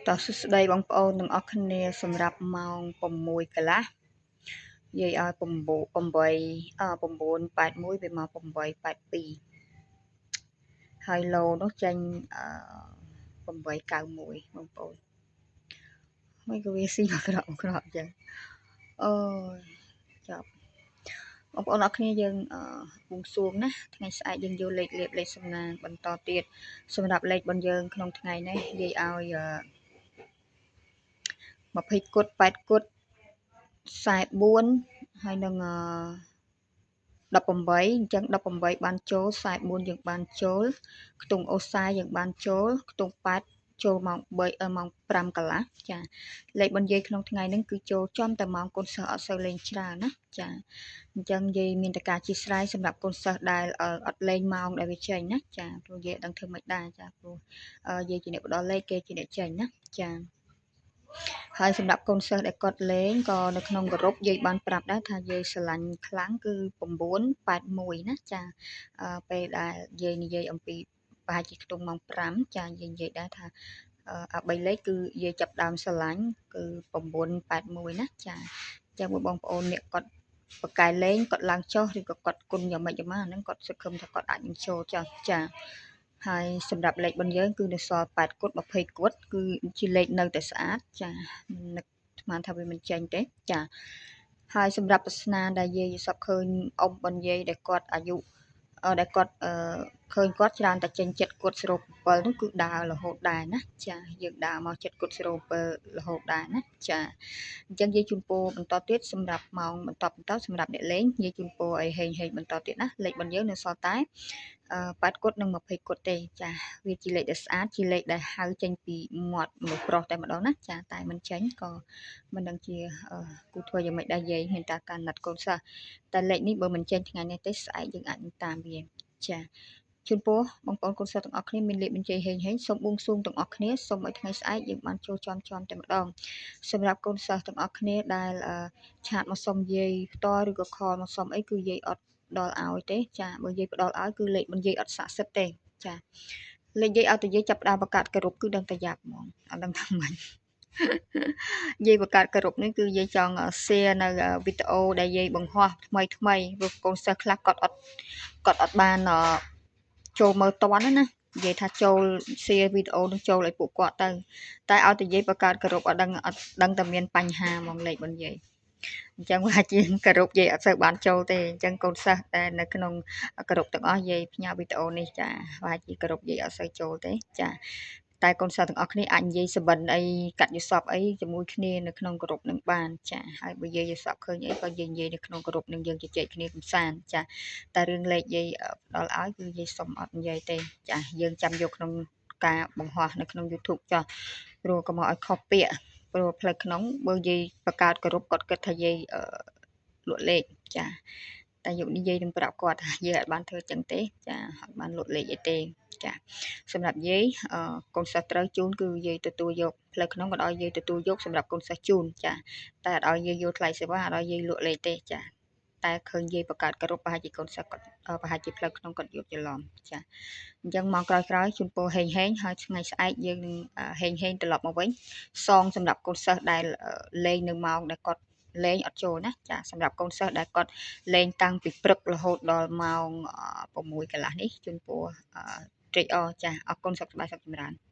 តោះសួស្តីបងប្អូនទាំងអស់គ្នាសម្រាប់ម៉ោង6កន្លះនិយាយឲ្យ9:81វាមក8:82ហើយឡូនោះចេញ891បងប្អូនមិនក៏វាស៊ីក្រក់អញ្ចឹងអូយចាប់បងប្អូនអរគ្នាយើងបួងសួងណាថ្ងៃស្អែកយើងយកលេខលាបលេខសំណាងបន្តទៀតសម្រាប់លេខរបស់យើងក្នុងថ្ងៃនេះនិយាយឲ្យ20គត់8គត់44ហើយនឹង18អញ្ចឹង18បានចូល44យើងបានចូលខ្ទង់អូសាយើងបានចូលខ្ទង់8ចូលម៉ោង3ម៉ោង5កន្លះចាលេខបន្យាយក្នុងថ្ងៃហ្នឹងគឺចូលចំតែម៉ោងកូនសិស្សអត់សូវលេងច្រើនណាចាអញ្ចឹងនិយាយមានតការជាស្រ័យសម្រាប់កូនសិស្សដែលអត់លេងម៉ោងដែលវាចេញណាចាព្រោះនិយាយដឹងធ្វើមិនដែរចាព្រោះនិយាយជាអ្នកផ្ដល់លេខគេជាអ្នកចេញណាចាហើយសម្រាប់កូនសិស្សដែលគាត់លេងក៏នៅក្នុងក្រុមយាយបានប្រាប់ដែរថាយាយស្រឡាញ់ខ្លាំងគឺ981ណាចាពេលដែលយាយនិយាយអំពីប្រហែលជាខ្ទង់ម៉ោង5ចាយាយនិយាយដែរថា3លេខគឺយាយចាប់ដើមស្រឡាញ់គឺ981ណាចាចាំមើលបងប្អូនអ្នកគាត់បកកែលេងគាត់ឡើងចុះឬក៏គាត់គុណយ៉ាងម៉េចយ៉ាងម៉ាហ្នឹងគាត់សង្ឃឹមថាគាត់អាចនឹងចូលចាហើយសម្រាប់លេខរបស់យើងគឺនៅសល់8គត់20គត់គឺជាលេខនៅតែស្អាតចានឹកស្មានថាវាមិនចេញទេចាហើយសម្រាប់ប្រស្នាដែលយាយសពឃើញអ៊ំរបស់យាយដែលគាត់អាយុដែលគាត់ឃើញគាត់ច្រើនតែចេញចិត្តគត់07នោះគឺដើររហូតដែរណាចាយើងដើរមកចិត្តគត់07រហូតដែរណាចាអញ្ចឹងយាយជូនពរបន្តទៀតសម្រាប់ម៉ោងបន្តសម្រាប់អ្នកលេងយាយជូនពរឲ្យហេងបន្តទៀតណាលេខរបស់យើងនៅសល់តែ8គត់និង20គត់ទេចាវាជាលេខដែលស្អាតជាលេខដែលហៅចេញពីមាត់មនុស្សប្រុសតែម្ដងណាចាតែមិនចេញក៏មិនដឹងជាគូធ្វើយ៉ាងម៉េចដែរយាយមានតែការណាត់កូនសិស្សតែលេខនេះបើមិនចេញថ្ងៃនេះទេស្អែកយើងអាចនឹងតាមវាចាជូនពរបងប្អូនកូនសិស្សទាំងអស់គ្នាមានលេខបញ្ជីហេងសូមបួងសួងទាំងអស់គ្នាសូមឲ្យថ្ងៃស្អែកយើងបានចូលចំតែម្ដងសម្រាប់កូនសិស្សទាំងអស់គ្នាដែលឆាតមកសុំយាយផ្ទាល់ឬក៏ខលមកសុំអីគឺយាយអត់ផ្ដល់ឲ្យទេចាបើយាយផ្ដល់ឲ្យគឺលេខបញ្ជីអត់ស័ក្តិសិទ្ធទេចាលេខយាយឲ្យតែយាយចាប់ផ្ដើមបង្កើតក្រុមគឺដឹងតែយ៉ាប់ហ្មងអត់ដឹងថាម៉េចយាយបង្កើតក្រុមនេះគឺយាយចង់ share នៅវីដេអូដែលយាយបង្ហោះថ្មីព្រោះកូនសិស្សខ្លះគាត់អត់បានចូលមើលតន់ណានិយាយថាចូល share វីដេអូនឹងចូលឲ្យពួកគាត់ទៅតែឲ្យតែយាយបង្កើតក្រុមអត់ដឹងតែមានបញ្ហាហ្មងលេខរបស់យាយអញ្ចឹងវាជាក្រុមយាយអត់សូវបានចូលទេអញ្ចឹងកូនសិស្សតែនៅក្នុងក្រុមទាំងអស់យាយផ្ញើវីដេអូនេះចាវាជាក្រុមយាយអត់សូវចូលទេចាតែកូនសិស្សទាំងអស់គ្នាអាចនិយាយសបិនអីកាត់យល់សពអីជាមួយគ្នានៅក្នុងក្រុមនឹងបានចាហើយបើយាយយល់សពឃើញអីក៏យាយនិយាយនៅក្នុងក្រុមនឹងយើងជជែកគ្នាកំសាន្តចាតែរឿងលេខយាយដល់ឲ្យគឺយាយសុំអត់និយាយទេចាយើងចាំយកក្នុងការបង្ហោះនៅក្នុង YouTube ចាព្រោះកុំឲ្យខុសពាក្យព្រោះផ្លូវក្នុងបើយាយបង្កើតក្រុមគាត់គិតថាយាយលក់លេខចាតែយុគនេះយាយនឹងប្រាប់គាត់ថាយាយអត់បានធ្វើចឹងទេចាអត់បានលក់លេខអីទេចាសម្រាប់យាយកូនសិស្សត្រូវជូនគឺយាយទទួលយកផ្លូវក្នុងក៏ឲ្យយាយទទួលយកសម្រាប់កូនសិស្សជូនចាតែអត់ឲ្យយាយយកថ្លៃសេវាអត់ឲ្យយាយលក់លេខទេចាតែឃើញយាយបង្កើតក្រុមប្រហែលជាកូនសិស្សគាត់ប្រហែលជាផ្លូវក្នុងគាត់យកច្រឡំចាអញ្ចឹងមកក្រោយជូនពរហេងហើយថ្ងៃស្អែកយើងនឹងហេងត្រឡប់មកវិញសងសម្រាប់កូនសិស្សដែលលេងនៅម៉ោងដែលគាត់លេងអត់ចូលណាចាសម្រាប់កូនសិស្សដែលគាត់លេងតាំងពីព្រឹករហូតដល់ម៉ោង6កន្លះនេះជូនពរត្រេកអរចាអរគុណសុខសប្បាយសុខចម្រើន